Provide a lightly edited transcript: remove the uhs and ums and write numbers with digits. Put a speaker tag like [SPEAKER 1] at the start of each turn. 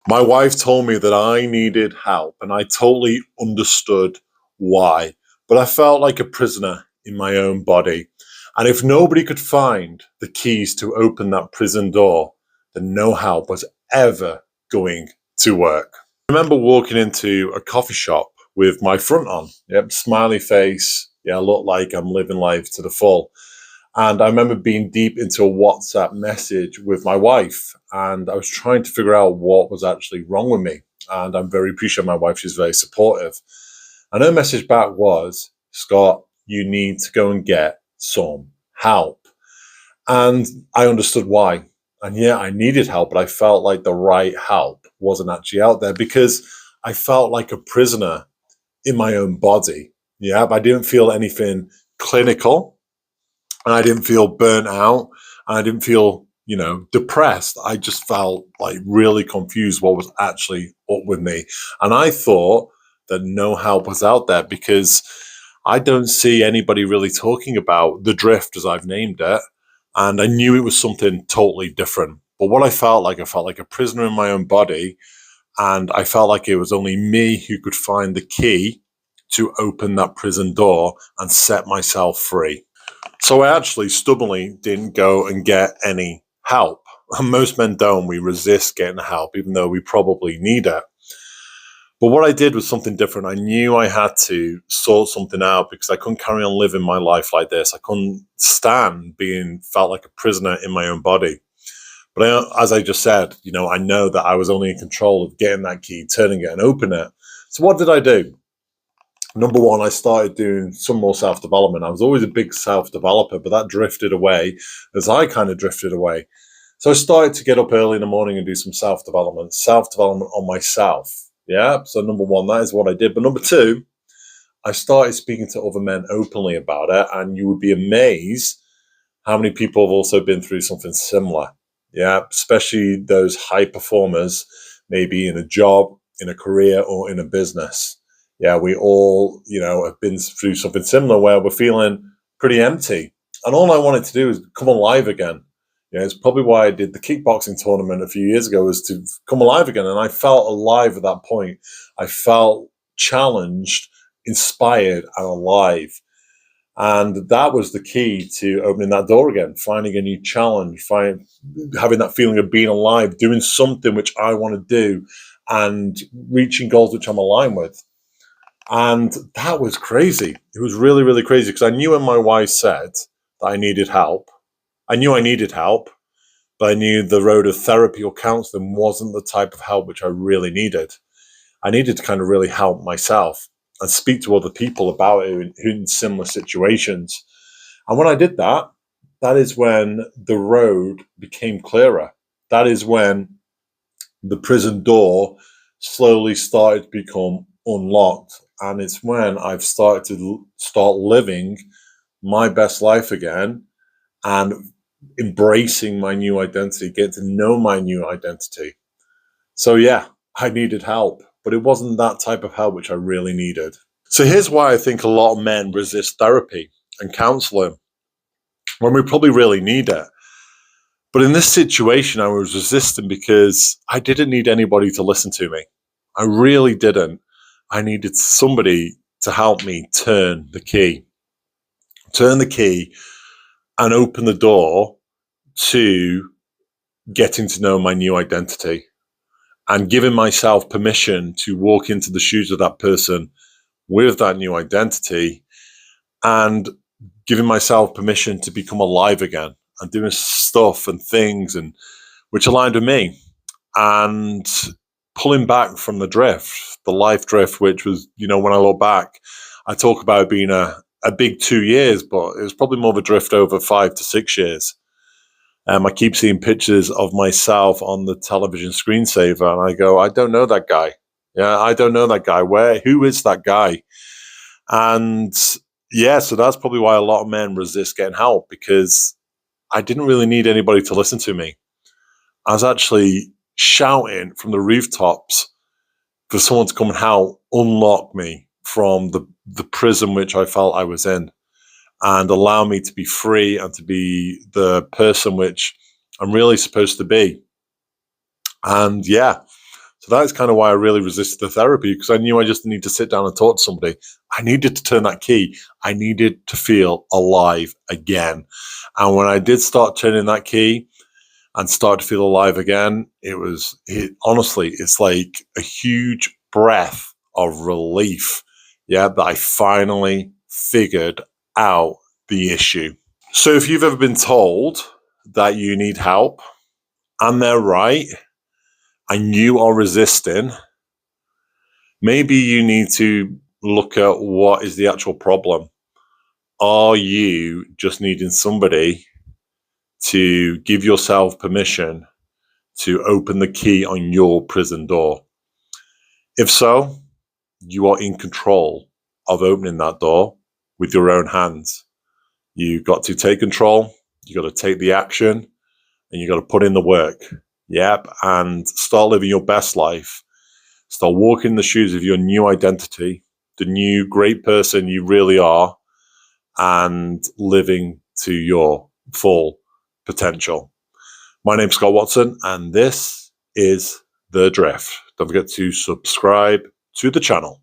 [SPEAKER 1] My wife told me that I needed help, and I totally understood why. But I felt like a prisoner in my own body. And if nobody could find the keys to open that prison door, then no help was ever going to work. I remember walking into a coffee shop with my front on. Yep, smiley face. Yeah, I look like I'm living life to the full. And I remember being deep into a WhatsApp message with my wife, and I was trying to figure out what was actually wrong with me. And I'm very appreciative of my wife. She's very supportive. And her message back was, Scott, you need to go and get some help. And I understood why. And yeah, I needed help, but I felt like the right help wasn't actually out there because I felt like a prisoner in my own body. Yeah, I didn't feel anything clinical, and I didn't feel burnt out, and I didn't feel, depressed. I just felt like really confused what was actually up with me. And I thought that no help was out there because I don't see anybody really talking about the drift as I've named it. And I knew it was something totally different. But what I felt like a prisoner in my own body. And I felt like it was only me who could find the key to open that prison door and set myself free. So I actually stubbornly didn't go and get any help. And most men don't. We resist getting help, even though we probably need it. But what I did was something different. I knew I had to sort something out because I couldn't carry on living my life like this. I couldn't stand being felt like a prisoner in my own body. But as I just said, I know that I was only in control of getting that key, turning it and opening it. So what did I do? Number one, I started doing some more self-development. I was always a big self-developer, but that drifted away as I kind of drifted away. So I started to get up early in the morning and do some self-development on myself. Yeah. So number one, that is what I did. But number two, I started speaking to other men openly about it. And you would be amazed how many people have also been through something similar. Yeah. Especially those high performers, maybe in a job, in a career, or in a business. Yeah, we all, have been through something similar where we're feeling pretty empty. And all I wanted to do is come alive again. It's probably why I did the kickboxing tournament a few years ago, was to come alive again. And I felt alive at that point. I felt challenged, inspired, and alive. And that was the key to opening that door again, finding a new challenge, having that feeling of being alive, doing something which I want to do, and reaching goals which I'm aligned with. And that was crazy. It was really, really crazy because I knew when my wife said that I needed help, I knew I needed help, but I knew the road of therapy or counseling wasn't the type of help which I really needed. I needed to kind of really help myself and speak to other people about it in similar situations. And when I did that, that is when the road became clearer. That is when the prison door slowly started to become unlocked. And it's when I've started to start living my best life again and embracing my new identity, get to know my new identity. So yeah, I needed help, but it wasn't that type of help which I really needed. So here's why I think a lot of men resist therapy and counseling when we probably really need it. But in this situation, I was resisting because I didn't need anybody to listen to me. I really didn't. I needed somebody to help me turn the key and open the door to getting to know my new identity and giving myself permission to walk into the shoes of that person with that new identity and giving myself permission to become alive again and doing stuff and things and which aligned with me and pulling back from the drift, the life drift, which was, when I look back, I talk about it being a big 2 years, but it was probably more of a drift over 5 to 6 years. I keep seeing pictures of myself on the television screensaver and I go, I don't know that guy. Yeah, I don't know that guy. Who is that guy? And yeah, so that's probably why a lot of men resist getting help, because I didn't really need anybody to listen to me. I was actually shouting from the rooftops for someone to come and help unlock me from the prison which I felt I was in and allow me to be free and to be the person which I'm really supposed to be. And yeah, so So that's kind of why I really resisted the therapy, because I knew I just needed to sit down and talk to somebody. I needed to turn that key. I needed to feel alive again. And when I did start turning that key and start to feel alive again, honestly, it's like a huge breath of relief. Yeah, that I finally figured out the issue. So if you've ever been told that you need help and they're right and you are resisting, maybe you need to look at what is the actual problem. Are you just needing somebody to give yourself permission to open the key on your prison door? If so, you are in control of opening that door with your own hands. You've got to take control, you got to take the action, and you got to put in the work. Yep, and start living your best life. Start walking in the shoes of your new identity, the new great person you really are, and living to your full potential. My name's Scott Watson, and this is The Drift. Don't forget to subscribe to the channel.